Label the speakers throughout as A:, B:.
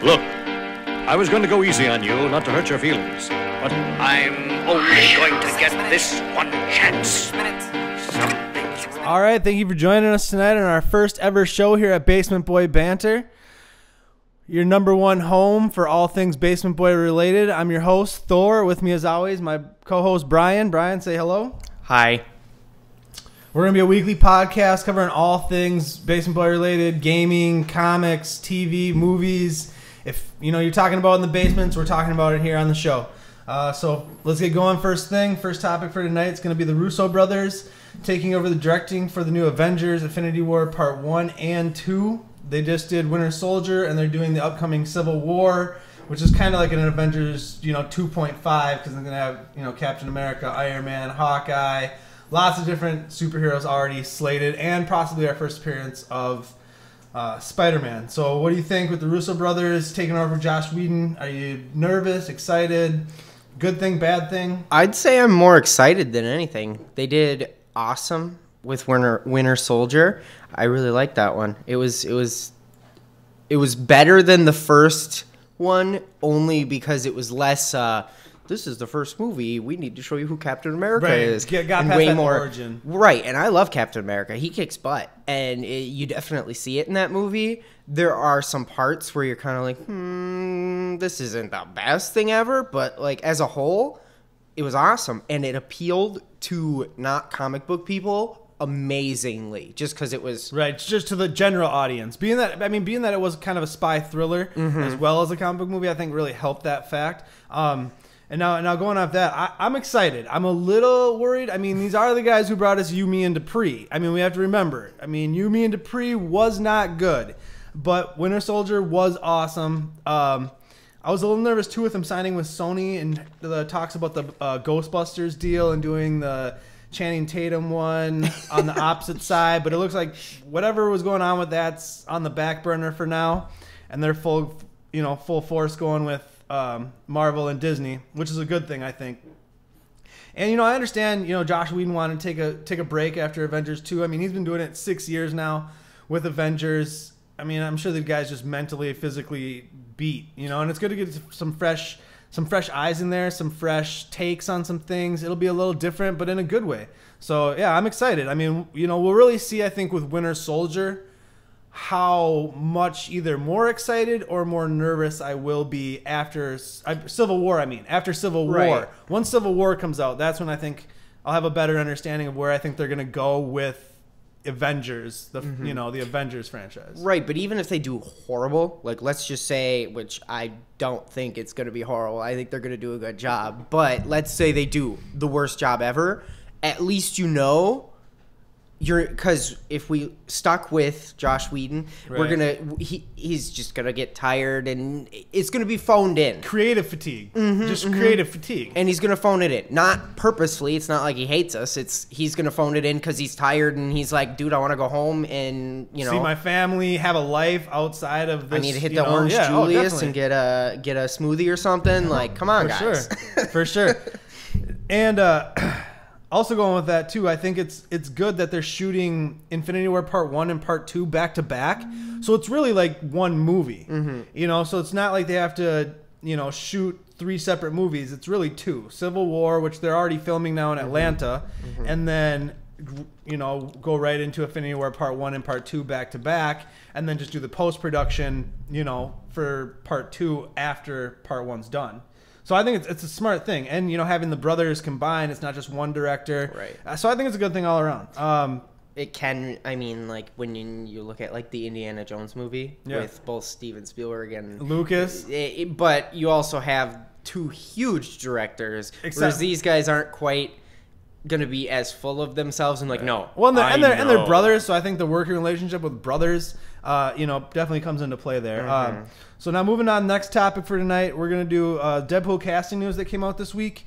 A: Look, I was going to go easy on you, not to hurt your feelings. But I'm only going to get this one chance.
B: All right, thank you for joining us tonight on our first ever show here at Basement Boy Banter. Your number one home for all things Basement Boy related. I'm your host, Thor. With me as always, my co-host, Brian. Brian, say hello.
C: Hi.
B: We're going to be a weekly podcast covering all things Basement Boy related, gaming, comics, TV, movies. If you're talking about in the basements, we're talking about it here on the show. So let's get going. First topic for tonight is going to be the Russo brothers taking over the directing for the new Avengers Infinity War Part 1 and 2. They just did Winter Soldier, and they're doing the upcoming Civil War, which is kind of like an Avengers 2.5, because they're going to have Captain America, Iron Man, Hawkeye, lots of different superheroes already slated, and possibly our first appearance of Spider-Man. So what do you think with the Russo brothers taking over Josh Whedon? Are you nervous, excited, good thing, bad thing?
C: I'd say I'm more excited than anything. They did awesome with Winter Soldier. I really liked that one. It was better than the first one, only because it was less this is the first movie, we need to show you who Captain America is.
B: Got past way that more origin.
C: Right, and I love Captain America. He kicks butt, and you definitely see it in that movie. There are some parts where you're kind of like, this isn't the best thing ever, but like as a whole, it was awesome, and it appealed to not comic book people amazingly, just because it was
B: right, just to the general audience. Being that it was kind of a spy thriller as well as a comic book movie, I think really helped that fact. And now going off that, I'm excited. I'm a little worried. I mean, these are the guys who brought us You, Me, and Dupree. I mean, we have to remember. I mean, You, Me, and Dupree was not good, but Winter Soldier was awesome. I was a little nervous too with him signing with Sony and the talks about the Ghostbusters deal and doing the Channing Tatum one on the opposite side, but it looks like whatever was going on with that's on the back burner for now, and they're full force going with Marvel and Disney, which is a good thing, I think. And I understand Josh Whedon wanted to take a break after Avengers 2. I mean, he's been doing it 6 years now with Avengers. I mean, I'm sure the guy's just mentally, physically beat, and it's good to get some fresh eyes in there, some fresh takes on some things. It'll be a little different, but in a good way. So yeah, I'm excited. I mean, we'll really see, I think, with Winter Soldier how much either more excited or more nervous I will be after Civil War. After Civil War.
C: Right.
B: Once Civil War comes out, that's when I think I'll have a better understanding of where I think they're going to go with Avengers, the Avengers franchise.
C: Right, but even if they do horrible, like let's just say, which I don't think it's going to be horrible, I think they're going to do a good job, but let's say they do the worst job ever, at least because if we stuck with Josh Whedon,
B: right,
C: he's just gonna get tired, and it's gonna be phoned in.
B: Creative fatigue, creative fatigue,
C: and he's gonna phone it in, not purposefully. It's not like he hates us. He's gonna phone it in because he's tired, and he's like, dude, I want to go home and see
B: my family, have a life outside of this.
C: I need to hit the Orange Julius and get a smoothie or something. Like, come on, guys.
B: For sure. And also going with that too, I think it's good that they're shooting Infinity War Part 1 and Part 2 back to back. So it's really like one movie. So it's not like they have to, shoot 3 separate movies. It's really 2. Civil War, which they're already filming now in Atlanta, and then go right into Infinity War Part 1 and Part 2 back to back, and then just do the post-production, for Part 2 after Part 1's done. So I think it's a smart thing. And, having the brothers combined, it's not just one director.
C: Right.
B: So I think it's a good thing all around.
C: It can, like, when you look at, like, the Indiana Jones movie with both Steven Spielberg and
B: Lucas.
C: But you also have 2 huge directors, whereas these guys aren't quite going to be as full of themselves and, like, no.
B: Well, and they're brothers, so I think the working relationship with brothers, definitely comes into play there. So now moving on, next topic for tonight, we're going to do Deadpool casting news that came out this week.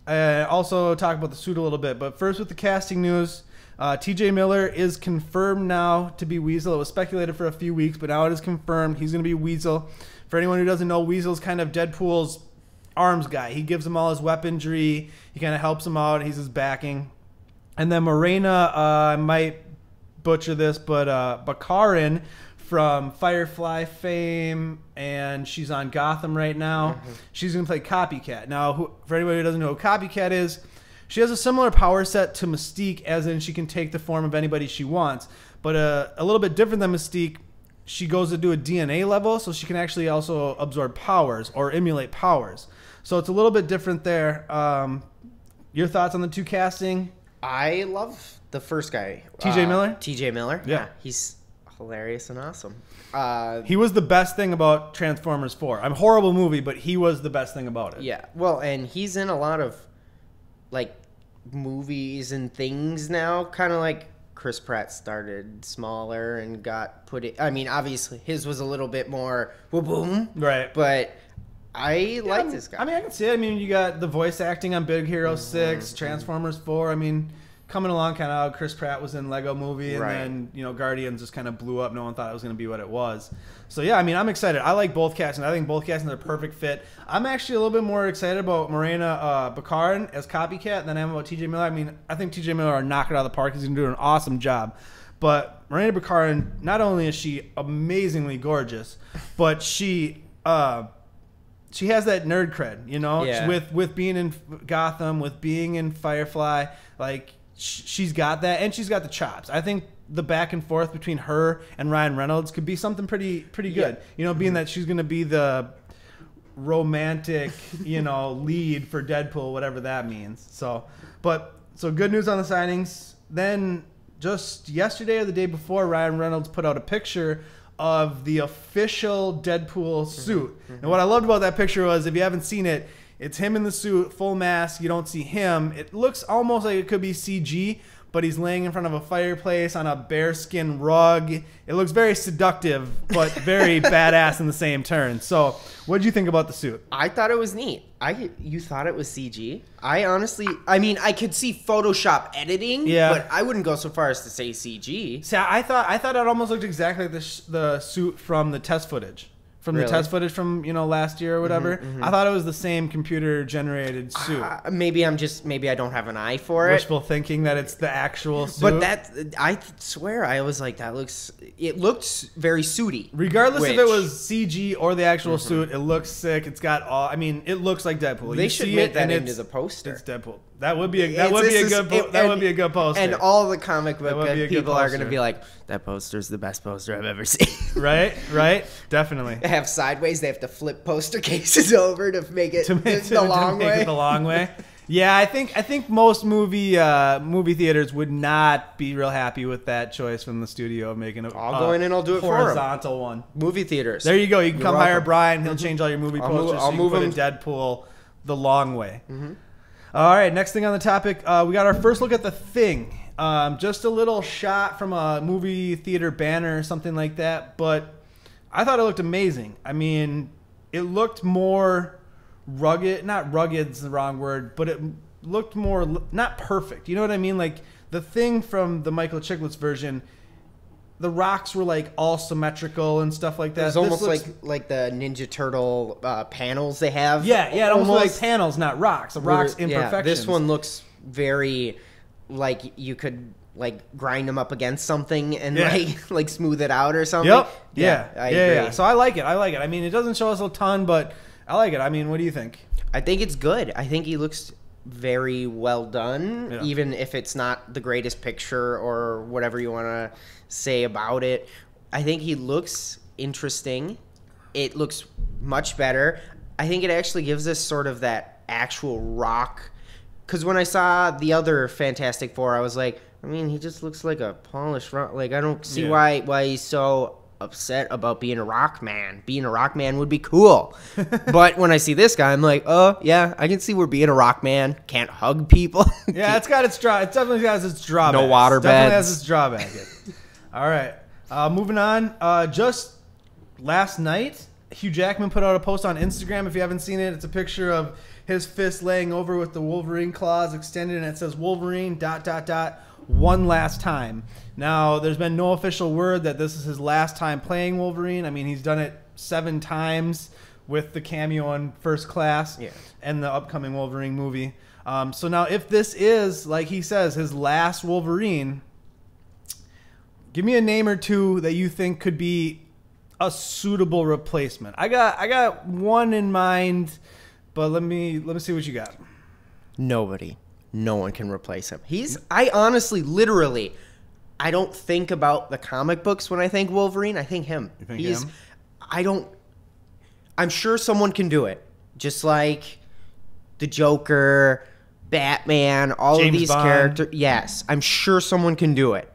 B: Also talk about the suit a little bit. But first with the casting news, TJ Miller is confirmed now to be Weasel. It was speculated for a few weeks, but now it is confirmed. He's going to be Weasel. For anyone who doesn't know, Weasel's kind of Deadpool's arms guy. He gives him all his weaponry. He kind of helps him out. He's his backing. And then Morena, I might butcher this, but Bakarin from Firefly fame, and she's on Gotham right now. She's going to play Copycat. Now, for anybody who doesn't know who Copycat is, she has a similar power set to Mystique, as in she can take the form of anybody she wants. But a little bit different than Mystique, she goes to do a DNA level, so she can actually also absorb powers or emulate powers. So it's a little bit different there. Your thoughts on the two casting?
C: I love the first guy.
B: T.J. Miller?
C: T.J. Miller?
B: Yeah.
C: He's hilarious and awesome.
B: He was the best thing about Transformers 4. I'm horrible movie, but he was the best thing about it.
C: Yeah. Well, and he's in a lot of, like, movies and things now. Kind of like Chris Pratt started smaller and got put in. I mean, obviously, his was a little bit more boom.
B: Right.
C: But I like this guy.
B: I mean, I can see it. I mean, you got the voice acting on Big Hero 6, Transformers 4. I mean, coming along kind of how Chris Pratt was in Lego Movie, and then, you know, Guardians just kind of blew up. No one thought it was going to be what it was. So, yeah, I mean, I'm excited. I like both castings. I think both castings are a perfect fit. I'm actually a little bit more excited about Morena Baccarin as Copycat than I am about T.J. Miller. I mean, I think T.J. Miller are knocking it out of the park. He's going to do an awesome job. But Morena Baccarin, not only is she amazingly gorgeous, but she has that nerd cred, you know, with being in Gotham, with being in Firefly. Like, she's got that, and she's got the chops. I think the back and forth between her and Ryan Reynolds could be something pretty good. Yeah. You know, being that she's going to be the romantic, you know, lead for Deadpool, whatever that means. So good news on the signings. Then just yesterday or the day before, Ryan Reynolds put out a picture of the official Deadpool suit. And what I loved about that picture was, if you haven't seen it, it's him in the suit, full mask. You don't see him. It looks almost like it could be CG, but he's laying in front of a fireplace on a bearskin rug. It looks very seductive, but very badass in the same turn. So what did you think about the suit?
C: I thought it was neat. You thought it was CG? I mean, I could see Photoshop editing, but I wouldn't go so far as to say CG.
B: See, I thought it almost looked exactly like the suit from the test footage. The test footage from, you know, last year or whatever. I thought it was the same computer generated suit.
C: Maybe I don't have an eye for it.
B: Wishful thinking that it's the actual suit.
C: But I swear, I was like, it looks very suity.
B: Regardless if it was CG or the actual suit, it looks sick. It's got it looks like Deadpool.
C: They should make that into the poster.
B: It's Deadpool. That would be a good poster.
C: And all the comic book people are going to be like, that poster's the best poster I've ever seen.
B: Right? Definitely.
C: They have sideways. They have to flip poster cases over to make it the long way. Yeah, I think most movie theaters would not be real happy with that choice from the studio of making I'll go in and I'll do it for them.
B: Horizontal one.
C: Movie theaters.
B: There you go. You can come hire Brian. He'll change all your movie posters. I'll move him. Deadpool the long way. All right, next thing on the topic, we got our first look at The Thing. Just a little shot from a movie theater banner or something like that, but I thought it looked amazing. I mean, it looked more rugged. Not rugged's the wrong word, but it looked more, not perfect. You know what I mean? Like, The Thing from the Michael Chiklis version, the rocks were like all symmetrical and stuff like that.
C: It was almost like the Ninja Turtle panels they have.
B: Yeah, it almost looked like panels, not rocks. The rocks imperfections. Yeah,
C: this one looks very like you could like grind them up against something and like smooth it out or something.
B: Yep.
C: I agree.
B: So I like it. I mean, it doesn't show us a ton, but I like it. I mean, what do you think?
C: I think it's good. I think he looks very well done, even if it's not the greatest picture or whatever you want to say about it. I think he looks interesting. It looks much better. I think it actually gives us sort of that actual rock. Because when I saw the other Fantastic Four, I was like, I mean, he just looks like a polished rock. Like, I don't see why he's so upset about being a rock man. Being a rock man would be cool. But when I see this guy, I'm like, oh, yeah, I can see where being a rock man can't hug people.
B: Yeah, it's definitely has its drawback.
C: No water beds.
B: Definitely has its drawback. All right. Moving on. Just last night, Hugh Jackman put out a post on Instagram. If you haven't seen it, it's a picture of his fist laying over with the Wolverine claws extended, and it says Wolverine ... one last time. Now, there's been no official word that this is his last time playing Wolverine. I mean, he's done it 7 times with the cameo in First Class and the upcoming Wolverine movie. So now, if this is, like he says, his last Wolverine, give me a name or two that you think could be a suitable replacement? I got one in mind, but let me see what you got.
C: Nobody. No one can replace him. I honestly, literally, I don't think about the comic books when I think Wolverine. I think him.
B: You think him?
C: I'm sure someone can do it. Just like the Joker, Batman, all
B: James
C: of these
B: Bond.
C: characters. Yes, I'm sure someone can do it.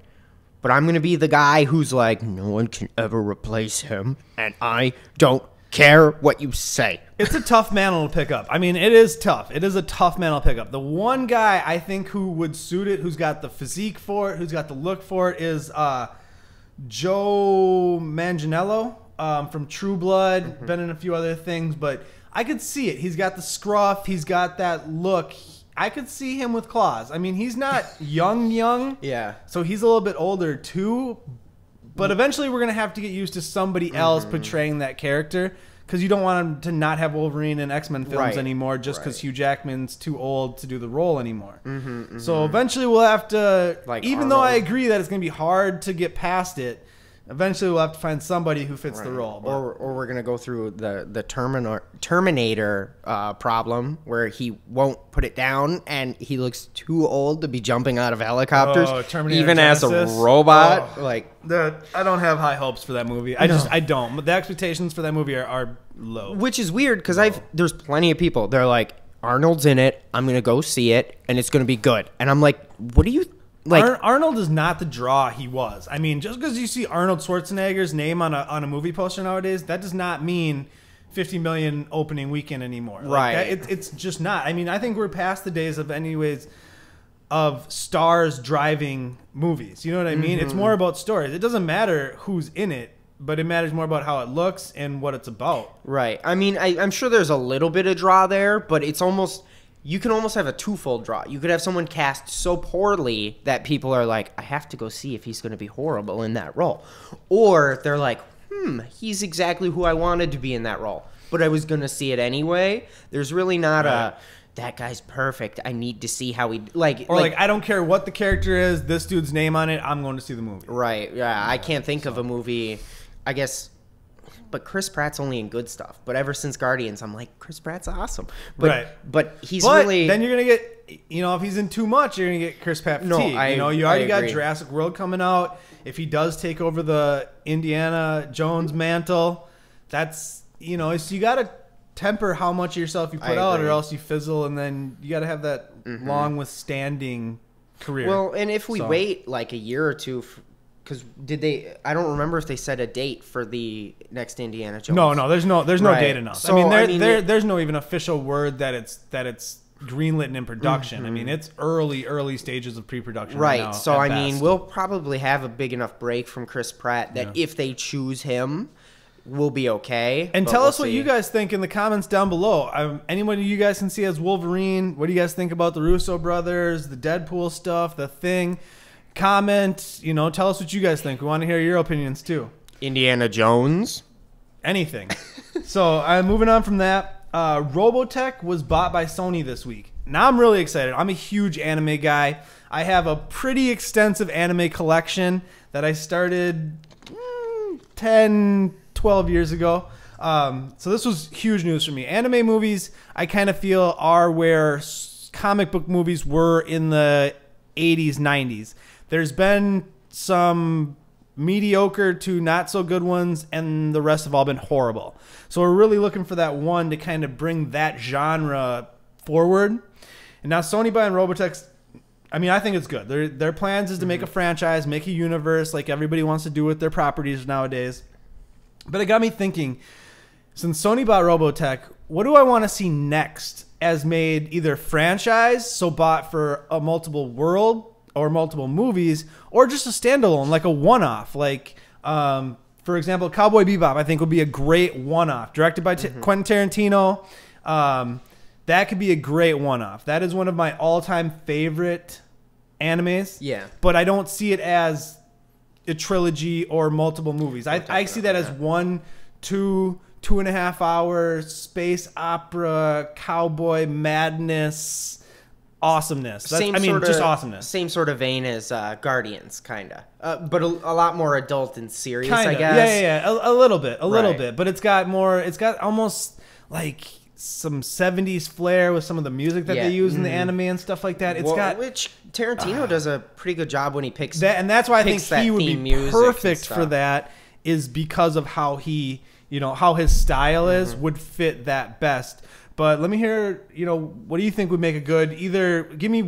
C: But I'm going to be the guy who's like, no one can ever replace him, and I don't care what you say.
B: It's a tough mantle to pick up. I mean, it is tough. It is a tough mantle to pick up. The one guy I think who would suit it, who's got the physique for it, who's got the look for it, is Joe Manganiello from True Blood, been in a few other things, but I could see it. He's got the scruff. He's got that look. I could see him with claws. I mean, he's not young.
C: Yeah.
B: So he's a little bit older too. But eventually we're going to have to get used to somebody else portraying that character, because you don't want him to not have Wolverine in X-Men films anymore just because Hugh Jackman's too old to do the role anymore. So eventually we'll have to,
C: like
B: even though I agree that it's going to be hard to get past it, eventually we'll have to find somebody who fits the role. But,
C: or we're going to go through the Terminator problem where he won't put it down and he looks too old to be jumping out of helicopters, even
B: Genesis.
C: as a robot.
B: I don't have high hopes for that movie. I don't. But the expectations for that movie are low.
C: Which is weird because there's plenty of people. They're like, Arnold's in it. I'm going to go see it and it's going to be good. And I'm like, what do you... Like
B: Arnold is not the draw he was. I mean, just because you see Arnold Schwarzenegger's name on a movie poster nowadays, that does not mean 50 million opening weekend anymore. It's just not. I mean, I think we're past the days of stars driving movies. You know what I mean? It's more about stories. It doesn't matter who's in it, but it matters more about how it looks and what it's about.
C: Right. I mean, I'm sure there's a little bit of draw there, but it's almost... You can almost have a twofold draw. You could have someone cast so poorly that people are like, I have to go see if he's going to be horrible in that role. Or they're like, he's exactly who I wanted to be in that role, but I was going to see it anyway. There's really not that guy's perfect. I need to see how he... I don't
B: care what the character is, this dude's name on it, I'm going to see the movie.
C: Right, yeah. I can't think of a movie, I guess... But Chris Pratt's only in good stuff. But ever since Guardians, I'm like, Chris Pratt's awesome. But he's really...
B: Then you're going to get... if he's in too much, you're going to get Chris Pratt fatigue. You already got Jurassic World coming out. If he does take over the Indiana Jones mantle, that's... so you got to temper how much of yourself you put out, or else you fizzle, and then you got to have that long withstanding career.
C: Well, and if we wait like a year or two... Because I don't remember if they set a date for the next Indiana Jones.
B: No, there's no date enough. So, there's no even official word that it's greenlit and in production. I mean, it's early stages of pre-production right now.
C: So I mean, we'll probably have a big enough break from Chris Pratt that if they choose him, we'll be okay.
B: And tell us what you guys think in the comments down below. Anybody you guys can see as Wolverine? What do you guys think about the Russo brothers, the Deadpool stuff, the Thing? Comment, tell us what you guys think. We want to hear your opinions too.
C: Indiana Jones,
B: anything. So moving on from that, Robotech was bought by Sony this week. Now I'm really excited. I'm a huge anime guy. I have a pretty extensive anime collection that I started 10, 12 years ago. So this was huge news for me. Anime movies, I kind of feel, are where comic book movies were in the 80s, 90s. There's been some mediocre to not so good ones, and the rest have all been horrible. So we're really looking for that one to kind of bring that genre forward. And now Sony buying Robotech, I think it's good. Their plans is to make a franchise, make a universe like everybody wants to do with their properties nowadays. But it got me thinking, since Sony bought Robotech, what do I want to see next as made either franchise, so bought for a multiple world or multiple movies, or just a standalone, like a one-off. Like, for example, Cowboy Bebop, I think would be a great one-off. Directed by Quentin Tarantino. That could be a great one-off. That is one of my all-time favorite animes. Yeah. But I don't see it as a trilogy or multiple movies. I see that as 1, 2, 2.5 hour space opera, cowboy madness, awesomeness.
C: Just
B: just awesomeness.
C: Same sort of vein as Guardians, kind of, but a lot more adult and serious,
B: Kinda.
C: I guess.
B: Yeah. A little bit,
C: Right.
B: but it's got more. It's got almost like some 70s flair with some of the music that
C: Yeah.
B: they use in the anime and stuff like that. It's got
C: which Tarantino does a pretty good job when he picks
B: that, and that's why I think
C: picks that
B: he would
C: theme
B: be
C: music
B: perfect
C: and
B: for
C: stuff.
B: that. Is because of how he, how his style is would fit that best. But let me hear, what do you think would make a good? Either give me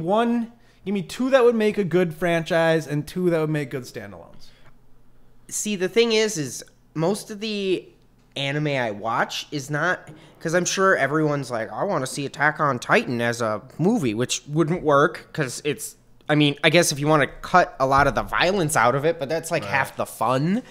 B: two that would make a good franchise and two that would make good standalones.
C: See, the thing is most of the anime I watch is not, because I'm sure everyone's like, I want to see Attack on Titan as a movie, which wouldn't work because it's, I guess if you want to cut a lot of the violence out of it, but that's like half the fun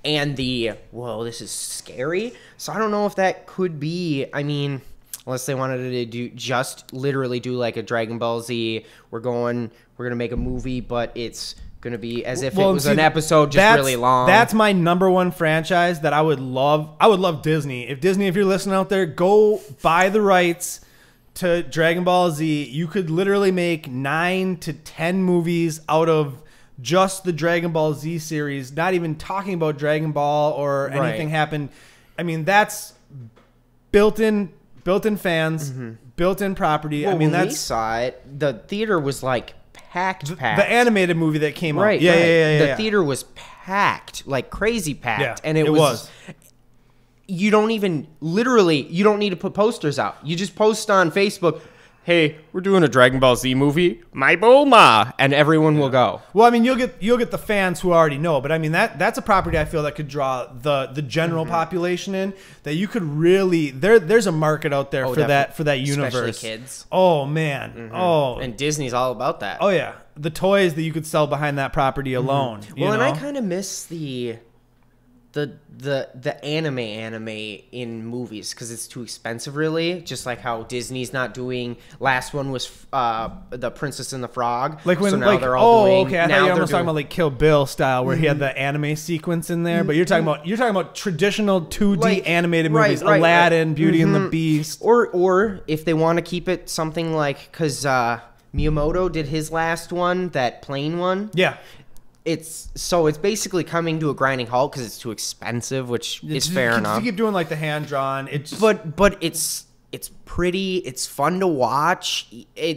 C: and this is scary. So I don't know if that could be, unless they wanted to literally do like a Dragon Ball Z, we're going to make a movie, but it's going to be as if it was an episode just really long.
B: That's my number one franchise that I would love. I would love Disney. If you're listening out there, go buy the rights to Dragon Ball Z. You could literally make 9 to 10 movies out of just the Dragon Ball Z series, not even talking about Dragon Ball or anything happened. That's built-in fans, built-in property.
C: Well, when we saw it, the theater was like packed.
B: The animated movie that came out.
C: Right. The theater was packed, like crazy packed.
B: Yeah,
C: and it was. You don't need to put posters out. You just post on Facebook, hey, we're doing a Dragon Ball Z movie, my Bulma, and everyone will go.
B: Well, you'll get the fans who already know, but that's a property I feel that could draw the general population in. That you could really there's a market out there for that universe,
C: especially kids.
B: Oh man,
C: and Disney's all about that.
B: Oh yeah, the toys that you could sell behind that property alone.
C: And I kind of miss the anime in movies because it's too expensive, really. Just like how Disney's not doing. Last one was the Princess and the Frog.
B: Like when
C: they're all doing.
B: Okay, I thought you were almost talking about like Kill Bill style, where he had the anime sequence in there. But you're talking about traditional 2D animated movies, Aladdin, Beauty and the Beast,
C: or if they want to keep it something like, because Miyamoto did his last one, that plane one.
B: Yeah.
C: It's basically coming to a grinding halt because it's too expensive, which is fair enough.
B: You keep doing like the hand drawn.
C: But it's pretty. It's fun to watch.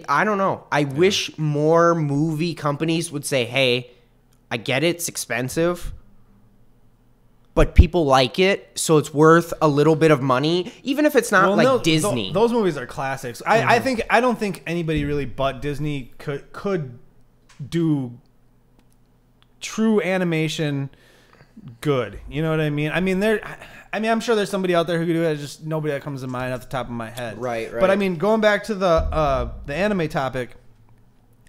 C: I don't know. I wish more movie companies would say, "Hey, I get it's expensive, but people like it, so it's worth a little bit of money, even if it's not Disney."
B: Those movies are classics. I don't think anybody really but Disney could do true animation good. You know what I mean? I'm sure there's somebody out there who could do it. Just nobody that comes to mind off the top of my head.
C: Right.
B: But going back to the anime topic,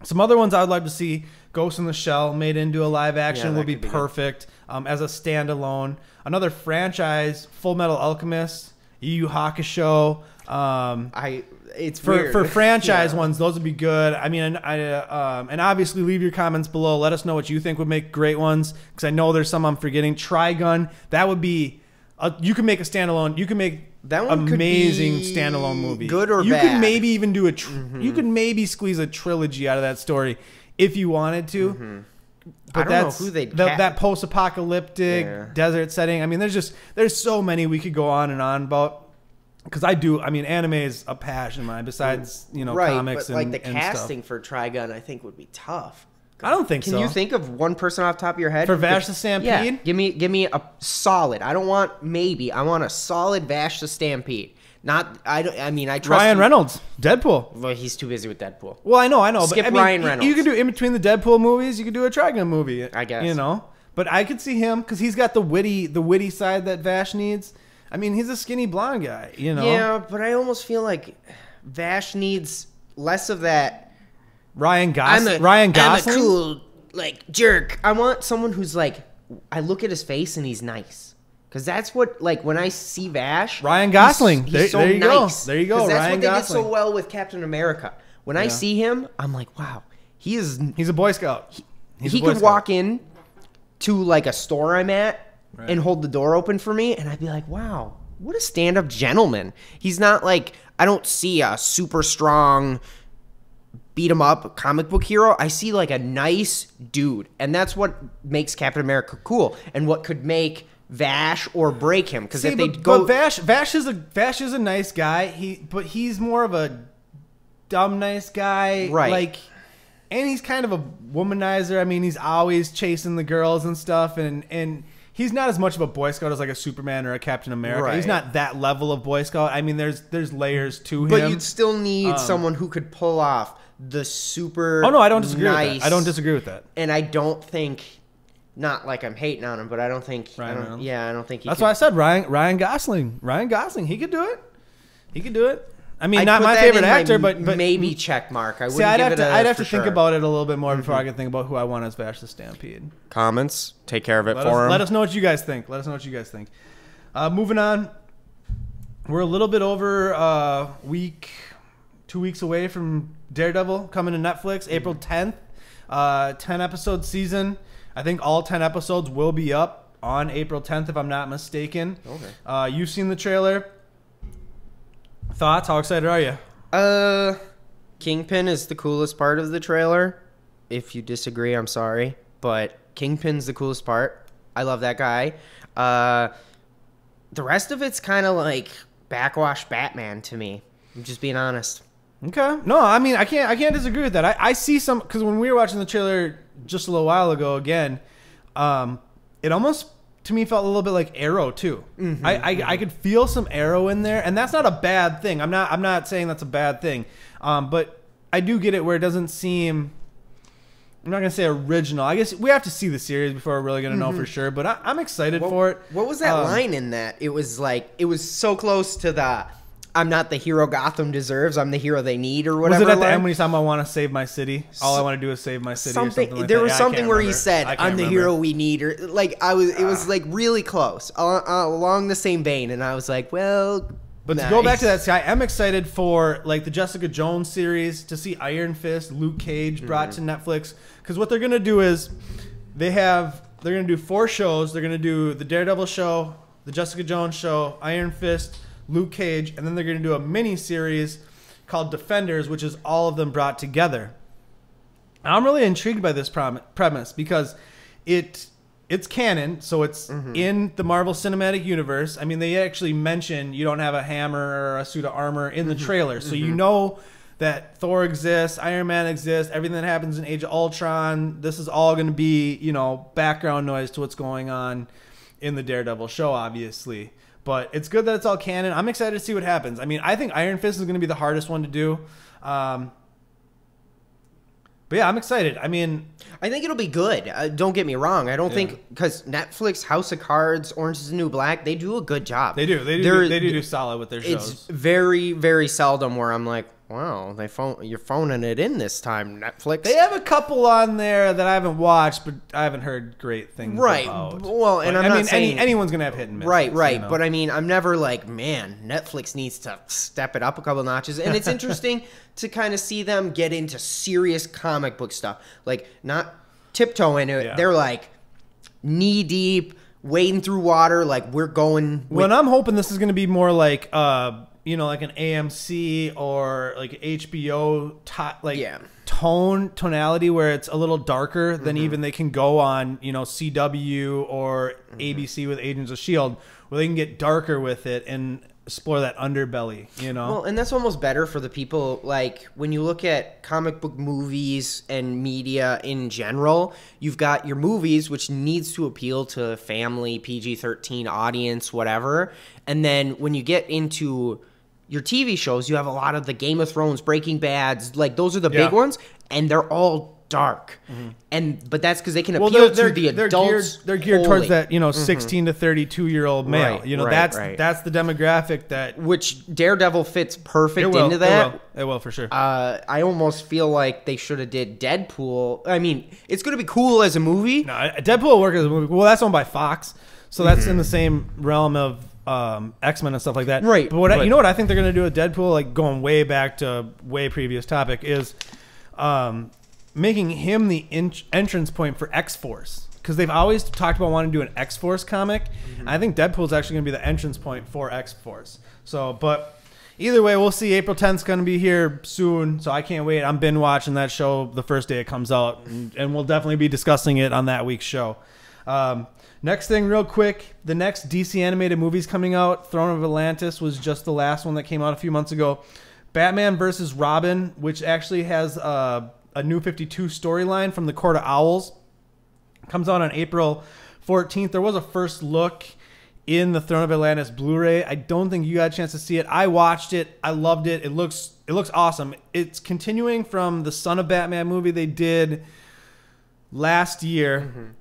B: some other ones I would like to see. Ghost in the Shell made into a live action would be perfect as a standalone. Another franchise, Full Metal Alchemist, Yu Yu Hakusho.
C: It's
B: for franchise ones, those would be good. And obviously leave your comments below. Let us know what you think would make great ones, because I know there's some I'm forgetting. Trigun, that would be. You can make a standalone. You can make
C: that one
B: amazing standalone movie.
C: Good or
B: you
C: bad.
B: You could maybe even do you could maybe squeeze a trilogy out of that story if you wanted to. But
C: I don't know who they'd
B: that post-apocalyptic desert setting. There's so many we could go on and on about. Because anime is a passion of mine. Besides, comics
C: but like the
B: and
C: casting
B: stuff.
C: for Trigun, I think would be tough.
B: I don't think so.
C: Can you think of one person off the top of your head
B: for Vash the Stampede?
C: Yeah, give me a solid. I don't want maybe. I want a solid Vash the Stampede. I trust
B: Ryan Reynolds, Deadpool.
C: Well, he's too busy with Deadpool.
B: Well, I know.
C: Skip
B: but
C: Ryan Reynolds.
B: You could do in between the Deadpool movies. You could do a Trigun movie.
C: I guess.
B: But I could see him because he's got the witty side that Vash needs. He's a skinny blonde guy,
C: Yeah, but I almost feel like Vash needs less of that.
B: Ryan Gosling.
C: I'm a cool, jerk. I want someone who's I look at his face and he's nice. Because that's what, when I see Vash.
B: Ryan Gosling.
C: He's so
B: there
C: nice.
B: There you go.
C: Because that's
B: Ryan
C: what they
B: Gosling.
C: did so well with Captain America. When I see him, I'm like, wow,
B: he's a Boy Scout.
C: He could walk in to, a store I'm at. Right. And hold the door open for me, and I'd be like, wow, what a stand-up gentleman. He's not I don't see a super strong beat 'em up comic book hero. I see like a nice dude, and that's what makes Captain America cool, and what could make Vash or break him. Because if they go,
B: but Vash is a nice guy. But he's more of a dumb nice guy,
C: right?
B: Like, and he's kind of a womanizer. I mean, he's always chasing the girls and stuff, and he's not as much of a Boy Scout as like a Superman or a Captain America. Right. He's not that level of Boy Scout. I mean, there's layers to him.
C: But you'd still need someone who could pull off the super.
B: Oh no, I don't disagree with that. I don't disagree with that.
C: And I don't think, not like I'm hating on him, but I don't think. I don't think he.
B: That's why I said Ryan Gosling. Ryan Gosling, he could do it. He could do it. I mean, not my favorite actor, but
C: maybe check mark.
B: I'd have to think about it a little bit more before I can think about who I want as Vash the Stampede.
C: Comments, take care of it for him.
B: Let us know what you guys think. Moving on, we're a little bit over 2 weeks away from Daredevil coming to Netflix, April 10th. 10 episode season. I think all 10 episodes will be up on April 10th, if I'm not mistaken. Okay. You've seen the trailer. Thoughts? How excited are you?
C: Kingpin is the coolest part of the trailer. If you disagree, I'm sorry, but Kingpin's the coolest part. I love that guy. The rest of it's kind of like backwash Batman to me. I'm just being honest.
B: Okay. No, I mean, I can't disagree with that. I see some, because when we were watching the trailer just a little while ago again, it almost to me felt a little bit like Arrow too. Mm-hmm, I could feel some Arrow in there, and that's not a bad thing. I'm not saying that's a bad thing, but I do get it where it doesn't seem. I'm not gonna say original. I guess we have to see the series before we're really gonna know for sure. But I'm excited for it.
C: What was that line in that? It was like it was so close to the "I'm not the hero Gotham deserves. I'm the hero they need" or whatever.
B: Was it at the end when he's talking about "I want to save my city"? All I want to do is save my city.
C: Something.
B: Or something like
C: there
B: that.
C: was something where
B: remember.
C: he said, "I'm the hero we need," or like I was. It was like really close along the same vein, and I was like, well.
B: But
C: nice.
B: To go back to that, see, I am excited for like the Jessica Jones series, to see Iron Fist, Luke Cage brought to Netflix, because what they're gonna do is they're gonna do 4 shows. They're gonna do the Daredevil show, the Jessica Jones show, Iron Fist, Luke Cage, and then they're gonna do a mini series called Defenders, which is all of them brought together. And I'm really intrigued by this premise because it's canon, so it's in the Marvel Cinematic Universe. I mean, they actually mention you don't have a hammer or a suit of armor in the trailer, so you know that Thor exists, Iron Man exists, everything that happens in Age of Ultron, this is all going to be, background noise to what's going on in the Daredevil show, obviously. But it's good that it's all canon. I'm excited to see what happens. I mean, I think Iron Fist is going to be the hardest one to do. But yeah, I'm excited. I mean,
C: I think it'll be good. Don't get me wrong. I don't think, because Netflix, House of Cards, Orange is the New Black, they do a good job.
B: They do solid with their shows.
C: It's very, very seldom where I'm like, wow, you're phoning it in this time, Netflix.
B: They have a couple on there that I haven't watched, but I haven't heard great things about.
C: Well, and I'm not saying
B: anyone's gonna have hit and miss.
C: Right. But I mean, I'm never like, man, Netflix needs to step it up a couple notches. And it's interesting to kind of see them get into serious comic book stuff, like not tiptoe into it. Yeah. They're like knee deep, wading through water. Like we're going.
B: Well, I'm hoping this is gonna be more like. Like an AMC or like HBO tonality where it's a little darker than even they can go on, CW or ABC with Agents of S.H.I.E.L.D., where they can get darker with it and explore that underbelly,
C: Well, and that's almost better for the people, like, when you look at comic book movies and media in general, you've got your movies, which needs to appeal to family, PG-13 audience, whatever, and then when you get into your TV shows, you have a lot of the Game of Thrones, Breaking Bads, like those are the big ones, and they're all dark. But that's because they can appeal to the adults.
B: They're geared towards that 16 to 32-year-old male. That's the demographic that
C: which Daredevil fits perfect into that.
B: It will for sure.
C: I almost feel like they should have did Deadpool. I mean, it's going to be cool as a movie.
B: No, Deadpool will work as a movie. Well, that's owned by Fox, so that's in the same realm of X-Men and stuff like that.
C: Right.
B: But you know what I think they're going to do with Deadpool, like going way back to way previous topic, is making him the entrance point for X-Force. Because they've always talked about wanting to do an X-Force comic. I think Deadpool's actually going to be the entrance point for X-Force. So, but Either way, we'll see. April 10th is going to be here soon, so I can't wait. I'm binge watching that show the first day it comes out, and we'll definitely be discussing it on that week's show. Next thing, real quick, the next DC animated movie's coming out. Throne of Atlantis was just the last one that came out a few months ago. Batman versus Robin, which actually has a New 52 storyline from the Court of Owls, comes out on April 14th. There was a first look in the Throne of Atlantis Blu-ray. I don't think you got a chance to see it. I watched it. I loved it. It looks awesome. It's continuing from the Son of Batman movie they did last year,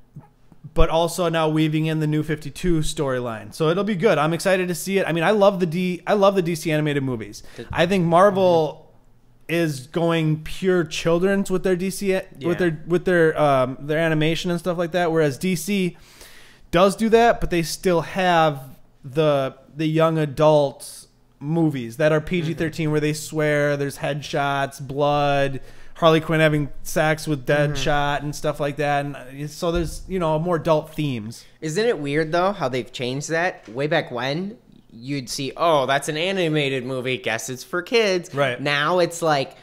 B: but also now weaving in the New 52 storyline. So it'll be good. I'm excited to see it. I mean, I love the DC animated movies. I think Marvel is going pure children's with their DC with their animation and stuff like that, whereas DC does do that, but they still have the young adult movies that are PG-13 where they swear, there's headshots, blood, Harley Quinn having sex with Deadshot and stuff like that, and so there's more adult themes.
C: Isn't it weird though how they've changed that? Way back when you'd see, oh, that's an animated movie, guess it's for kids.
B: Right.
C: Now it's like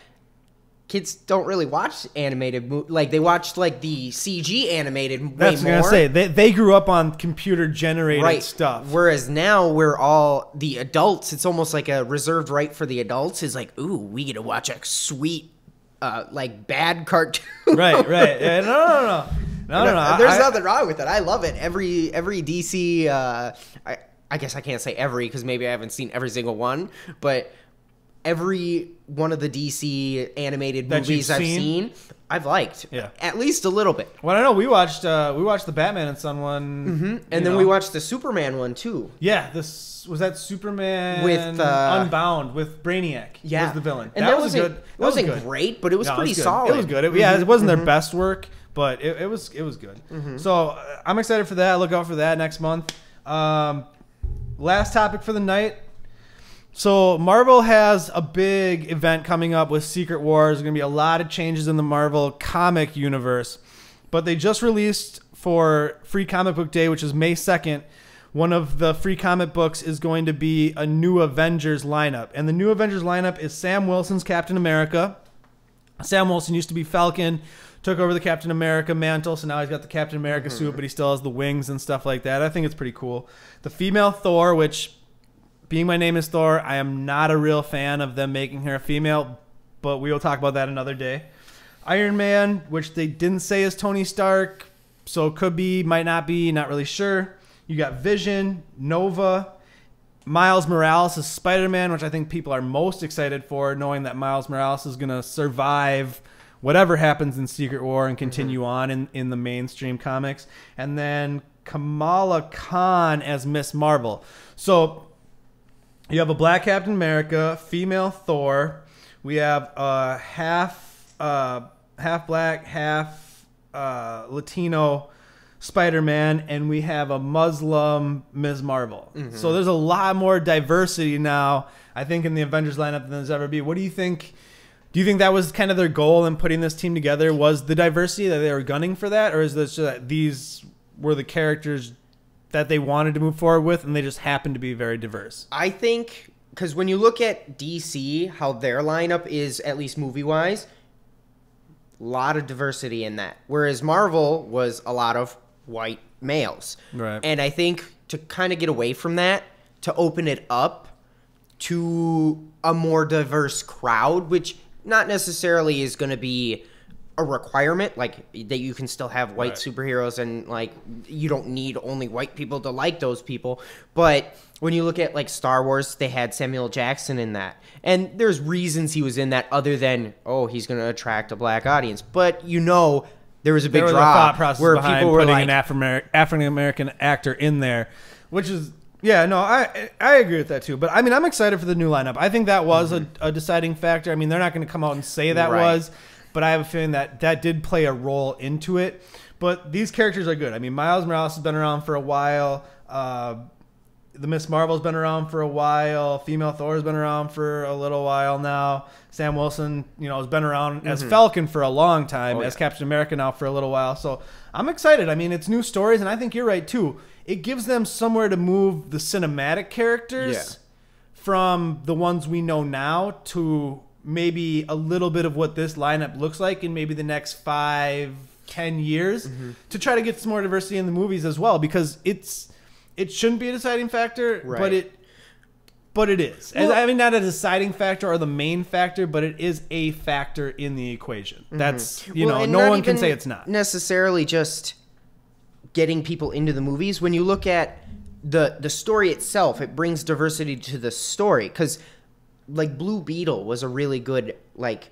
C: kids don't really watch animated movies. Like they watch like the CG animated way more.
B: That's what I was gonna say. They grew up on computer generated stuff.
C: Whereas now we're all the adults. It's almost like a reserved right for the adults. Is like, ooh, we get to watch a sweet like bad cartoon.
B: Right. Yeah, no.
C: There's nothing wrong with it. I love it. Every DC. I guess I can't say every because maybe I haven't seen every single one, but every one of the DC animated movies I've seen, I've liked.
B: Yeah.
C: At least a little bit.
B: Well, I know we watched the Batman and Son one,
C: and then we watched the Superman one too.
B: Yeah, this was that Superman
C: with
B: Unbound with Brainiac.
C: Yeah,
B: was the villain.
C: And that was good. It wasn't great, but it was pretty solid.
B: It was good. It wasn't their best work, but it was good. So I'm excited for that. Look out for that next month. Last topic for the night. So Marvel has a big event coming up with Secret Wars. There's going to be a lot of changes in the Marvel comic universe. But they just released for Free Comic Book Day, which is May 2nd, one of the free comic books is going to be a new Avengers lineup. And the new Avengers lineup is Sam Wilson's Captain America. Sam Wilson used to be Falcon, took over the Captain America mantle, so now he's got the Captain America suit, but he still has the wings and stuff like that. I think it's pretty cool. The female Thor, which, being my name is Thor, I am not a real fan of them making her a female, but we will talk about that another day. Iron Man, which they didn't say is Tony Stark, so it could be, might not be, not really sure. You got Vision, Nova, Miles Morales is Spider-Man, which I think people are most excited for, knowing that Miles Morales is going to survive whatever happens in Secret War and continue on in the mainstream comics. And then Kamala Khan as Miss Marvel. So you have a black Captain America, female Thor. We have half black, half Latino Spider-Man, and we have a Muslim Ms. Marvel. So there's a lot more diversity now, I think, in the Avengers lineup than there's ever been. What do you think? Do you think that was kind of their goal in putting this team together? Was the diversity that they were gunning for that? Or is this just that these were the characters that they wanted to move forward with and they just happened to be very diverse?
C: I think, because when you look at DC, how their lineup is, at least movie-wise, a lot of diversity in that. Whereas Marvel was a lot of white males.
B: Right.
C: And I think to kind of get away from that, to open it up to a more diverse crowd, which not necessarily is going to be a requirement, like that you can still have white superheroes and like you don't need only white people to like those people. But when you look at like Star Wars, they had Samuel Jackson in that. And there's reasons he was in that other than, oh, he's going to attract a black audience. But there was a big draw where people were
B: putting
C: like,
B: an African-American actor in there, which is, yeah, no, I agree with that too. But I mean, I'm excited for the new lineup. I think that was a deciding factor. I mean, they're not going to come out and say that was, but I have a feeling that did play a role into it. But these characters are good. I mean, Miles Morales has been around for a while. The Miss Marvel's been around for a while. Female Thor's been around for a little while now. Sam Wilson, has been around as Falcon for a long time, as Captain America now for a little while. So I'm excited. I mean, it's new stories, and I think you're right too. It gives them somewhere to move the cinematic characters from the ones we know now to maybe a little bit of what this lineup looks like in maybe the next 5-10 years to try to get some more diversity in the movies as well, because it shouldn't be a deciding factor, but it is. Well, I mean, not a deciding factor or the main factor, but it is a factor in the equation. That's, no one can say it's not.
C: Necessarily just getting people into the movies. When you look at the story itself, it brings diversity to the story. Because, like, Blue Beetle was a really good, like,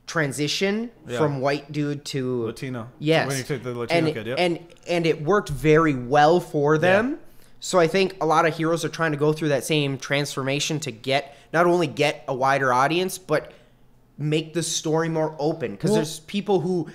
C: transition from white dude to
B: Latino.
C: Yes.
B: When you took the Latino kid,
C: and it worked very well for them. Yeah. So I think a lot of heroes are trying to go through that same transformation to not only get a wider audience, but make the story more open. Because there's people who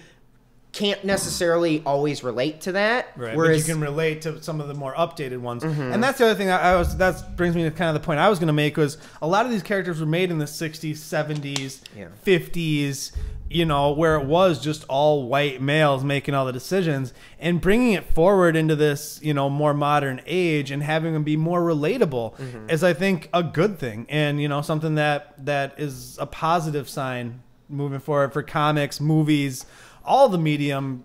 C: can't necessarily always relate to that.
B: Right. Whereas you can relate to some of the more updated ones. And that's the other thing that brings me to kind of the point I was going to make, was a lot of these characters were made in the 60s, 70s, 50s, where it was just all white males making all the decisions, and bringing it forward into this, more modern age and having them be more relatable is, I think, a good thing. And, something that is a positive sign moving forward for comics, movies, all the medium,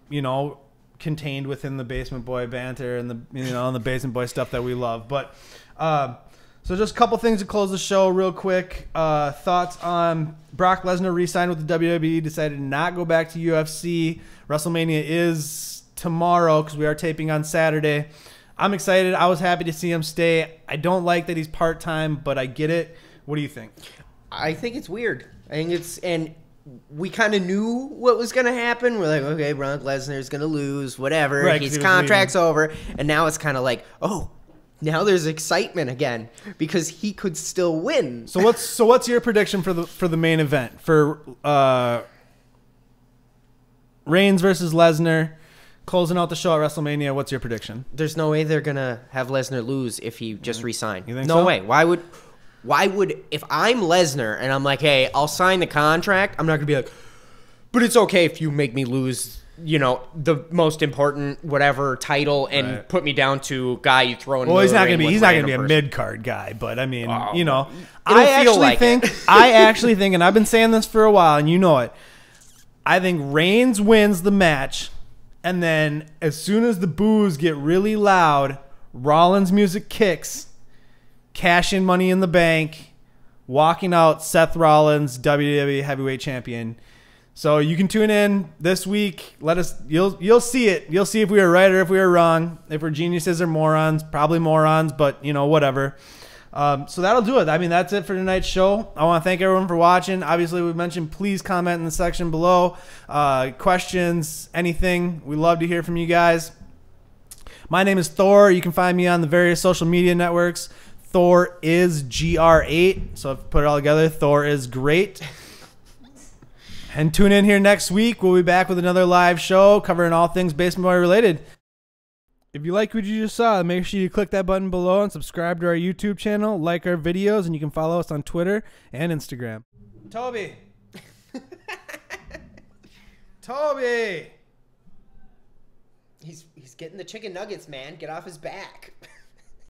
B: contained within the Basement Boy banter and the Basement Boy stuff that we love. But so just a couple things to close the show real quick. Thoughts on Brock Lesnar re-signed with the WWE, decided to not go back to UFC. WrestleMania is tomorrow because we are taping on Saturday. I'm excited. I was happy to see him stay. I don't like that he's part-time, but I get it. What do you think?
C: I think it's weird. I think and we kind of knew what was going to happen. We're like, okay, Brock Lesnar's going to lose, whatever.
B: Right,
C: his contract's over. And now it's kind of like, oh, now there's excitement again because he could still win.
B: So what's your prediction for the main event? For Reigns versus Lesnar, closing out the show at WrestleMania, what's your prediction?
C: There's no way they're going to have Lesnar lose if he just re-signed.
B: You think
C: no
B: so?
C: way. Why would, if I'm Lesnar and I'm like, hey, I'll sign the contract, I'm not going to be like, but it's okay if you make me lose, the most important whatever title and put me down to guy you throw in.
B: Well, he's not going to be a mid-card guy, but I mean, I actually think, and I've been saying this for a while, and you know it, I think Reigns wins the match, and then as soon as the boos get really loud, Rollins' music kicks, cash in Money in the Bank, walking out Seth Rollins, WWE Heavyweight Champion. So you can tune in this week. You'll see it. You'll see if we were right or if we were wrong. If we're geniuses or morons, probably morons, but whatever. So that'll do it. I mean, that's it for tonight's show. I want to thank everyone for watching. Obviously, we mentioned, please comment in the section below. Questions, anything. We love to hear from you guys. My name is Thor. You can find me on the various social media networks. Thor is GR8. So if you put it all together, Thor is great. And tune in here next week. We'll be back with another live show covering all things Basement Boy related. If you like what you just saw, make sure you click that button below and subscribe to our YouTube channel, like our videos, and you can follow us on Twitter and Instagram. Toby. Toby.
C: He's getting the chicken nuggets, man. Get off his back.